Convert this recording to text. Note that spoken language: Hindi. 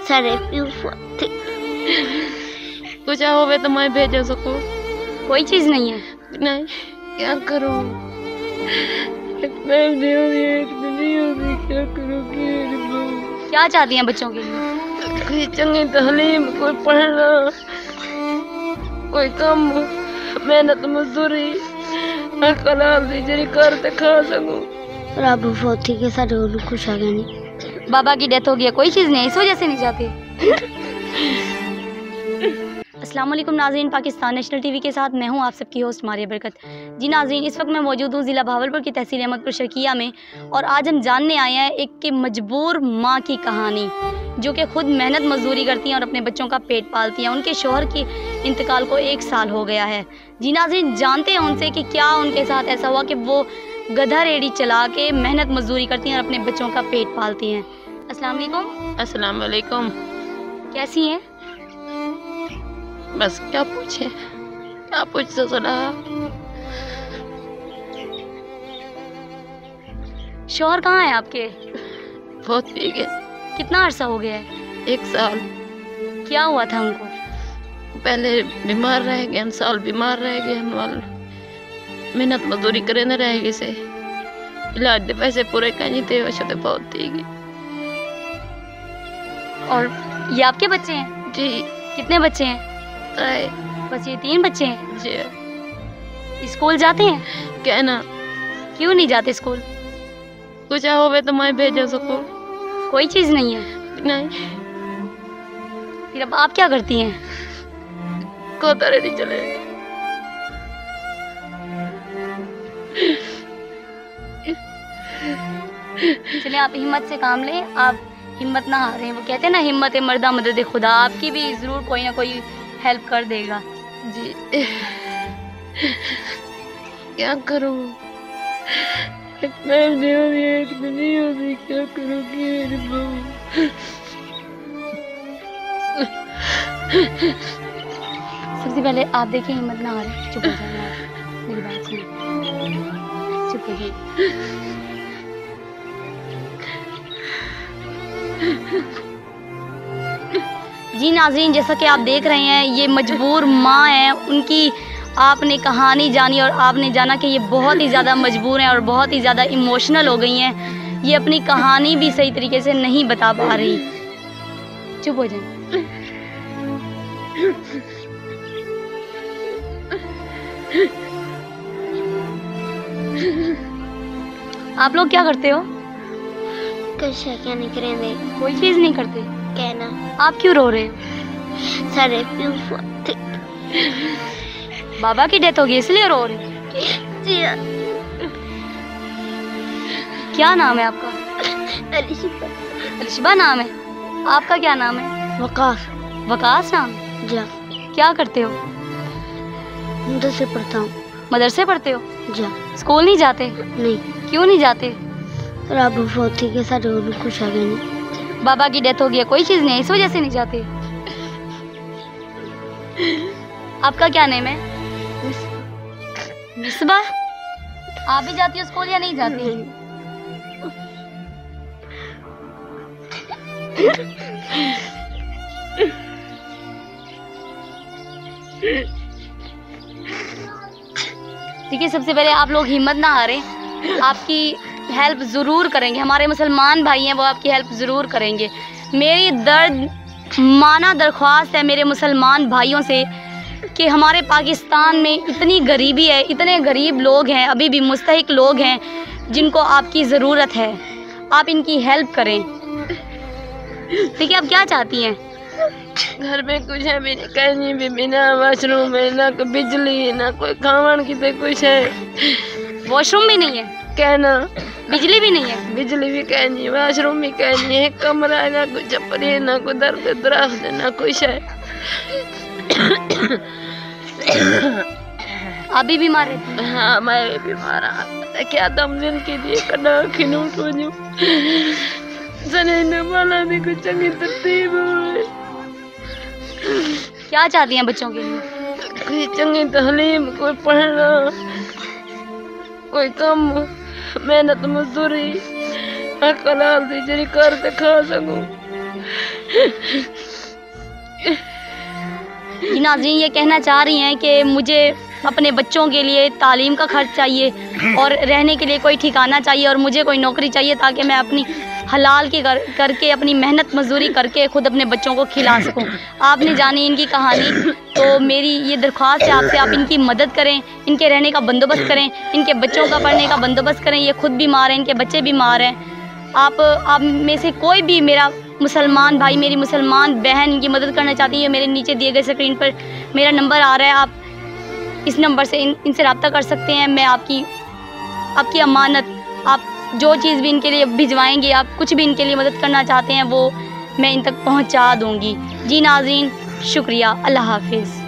सारे कुछ होवे तो मैं भेज सकूं। कोई चीज नहीं है। नहीं, क्या करूं? क्या करूंगी? क्या चाहती हैं बच्चों के लिए? कोई चंगी तालीम, कोई पढ़ना, कोई काम, मेहनत मजदूरी हलाल दी जरी करते खा सकूं। रब फोती के सारे खुश आ गए नहीं। बाबा की डेथ हो गई है, कोई चीज़ नहीं, इस वजह से नहीं जाते। अस्सलाम वालेकुम नाज़रीन, पाकिस्तान नेशनल टीवी के साथ मैं हूं आप सबकी होस्ट मारिया बरकत। जी नाज़रीन, इस वक्त मैं मौजूद हूं ज़िला भावलपुर की तहसील अहमदपुर शर्किया में, और आज हम जानने आए हैं एक के मजबूर माँ की कहानी, जो कि खुद मेहनत मजदूरी करती हैं और अपने बच्चों का पेट पालती हैं। उनके शौहर के इंतकाल को 1 साल हो गया है। जी नाज़रीन, जानते हैं उनसे कि क्या उनके साथ ऐसा हुआ कि वो गधा रेडी चला के मेहनत मजदूरी करती हैं और अपने बच्चों का पेट पालती हैं। अस्सलाम वालेकुम। अस्सलाम वालेकुम। कैसी हैं? बस क्या पूछे, क्या पूछ सुना। शौहर कहाँ है आपके? बहुत पी गए। कितना अरसा हो गया है? 1 साल। क्या हुआ था उनको? पहले बीमार रह गए, 1 साल बीमार रह गए। हम वाल मेहनत मजदूरी करे न रह गए से इलाज दे पैसे पूरे कहीं थे, वैसे तो बहुत थी गई। और ये आपके बच्चे हैं? जी। कितने बच्चे हैं? बस ये 3 बच्चे हैं? जी। स्कूल जाते हैं? कहना। क्यों नहीं जाते स्कूल? कुछ होवे तो मैं भेज सकूं। कोई चीज नहीं है? नहीं। फिर अब आप क्या करती हैं? कोता रेडी चले। चले, आप हिम्मत से काम लें, आप हिम्मत ना हारें। वो कहते हैं ना, हिम्मत मर्दा मदद खुदा। आपकी भी जरूर कोई ना कोई हेल्प कर देगा। जी। क्या करूं? क्या करूंगी? सबसे पहले आप देखिए, हिम्मत ना हारें, चुप हो जाना, मेरी बात सुनिए, चुप हो जाइए। जी नाज़रीन, जैसा कि आप देख रहे हैं, ये मजबूर माँ है। उनकी आपने कहानी जानी और आपने जाना कि ये बहुत ही ज़्यादा मजबूर हैं और बहुत ही ज़्यादा इमोशनल हो गई हैं। ये अपनी कहानी भी सही तरीके से नहीं बता पा रही। चुप हो जाए। आप लोग क्या करते हो? कुछ क्या नहीं करेंगे, कोई चीज़ नहीं करते? कहना। आप क्यों रो रहे हो? सारे बाबा की डेथ हो गई इसलिए रो रहे हो? जी। क्या नाम है आपका? अलिशिबा। अलिशिबा नाम है। आपका क्या नाम है? वकास। वकास नाम? जी। क्या करते हो? मदरसे पढ़ता हूँ। मदरसे पढ़ते हो? जी। स्कूल नहीं जाते? नहीं। क्यों नहीं जाते? रब फोती के सारे खुश आ गए नहीं। बाबा की डेथ हो गई है, कोई चीज़ नहीं, इस वजह से नहीं जाते। आपका क्या नेम है? मिसबा। आप भी जाती हो स्कूल या नहीं जाती? देखिए, सबसे पहले आप लोग हिम्मत ना हारें, आपकी हेल्प ज़रूर करेंगे। हमारे मुसलमान भाई हैं, वो आपकी हेल्प ज़रूर करेंगे। मेरी दर्द माना दरख्वास्त है मेरे मुसलमान भाइयों से कि हमारे पाकिस्तान में इतनी गरीबी है, इतने गरीब लोग हैं, अभी भी मुस्तहिक लोग हैं जिनको आपकी ज़रूरत है। आप इनकी हेल्प करें। देखिए, आप क्या चाहती हैं? घर में कुछ है भी नहीं, कहीं भी ना वॉशरूम है, ना कोई बिजली, ना कोई खावन की कुछ है। वॉशरूम भी नहीं है? कहना। बिजली भी नहीं है? बिजली भी कहनी, वॉशरूम भी कहनी है, कमरा है ना, कोई चपड़ी, ना कोई दर्द दराज, ना कुछ है। अभी बीमार है? हाँ, मैं भी बीमार हूँ। क्या दम दिन के लिए कना खिनू टूजू जने वाला भी कुछ चंगी तरतीब है। क्या चाहती हैं बच्चों के लिए? कोई चंगी तालीम, कोई पढ़ना, कोई काम, मेहनत मजदूरी हलाल दी जरी करते खा सकूं। जी नाज़रीन, ये कहना चाह रही हैं कि मुझे अपने बच्चों के लिए तालीम का खर्च चाहिए और रहने के लिए कोई ठिकाना चाहिए और मुझे कोई नौकरी चाहिए ताकि मैं अपनी हलाल की करके अपनी मेहनत मजदूरी करके खुद अपने बच्चों को खिला सकूं। आपने जानी इनकी कहानी, तो मेरी ये दरख्वास्त है आपसे, आप इनकी मदद करें, इनके रहने का बंदोबस्त करें, इनके बच्चों का पढ़ने का बंदोबस्त करें। ये खुद बीमार हैं, इनके बच्चे बीमार हैं। आप में से कोई भी मेरा मुसलमान भाई, मेरी मुसलमान बहन इनकी मदद करना चाहती है, मेरे नीचे दिए गए स्क्रीन पर मेरा नंबर आ रहा है, आप इस नंबर से इनसे रब्ता कर सकते हैं। मैं आपकी अमानत, आप जो चीज़ भी इनके लिए भिजवाएंगे, आप कुछ भी इनके लिए मदद करना चाहते हैं वो मैं इन तक पहुंचा दूंगी। जी नाज़रीन, शुक्रिया, अल्लाह हाफिज़।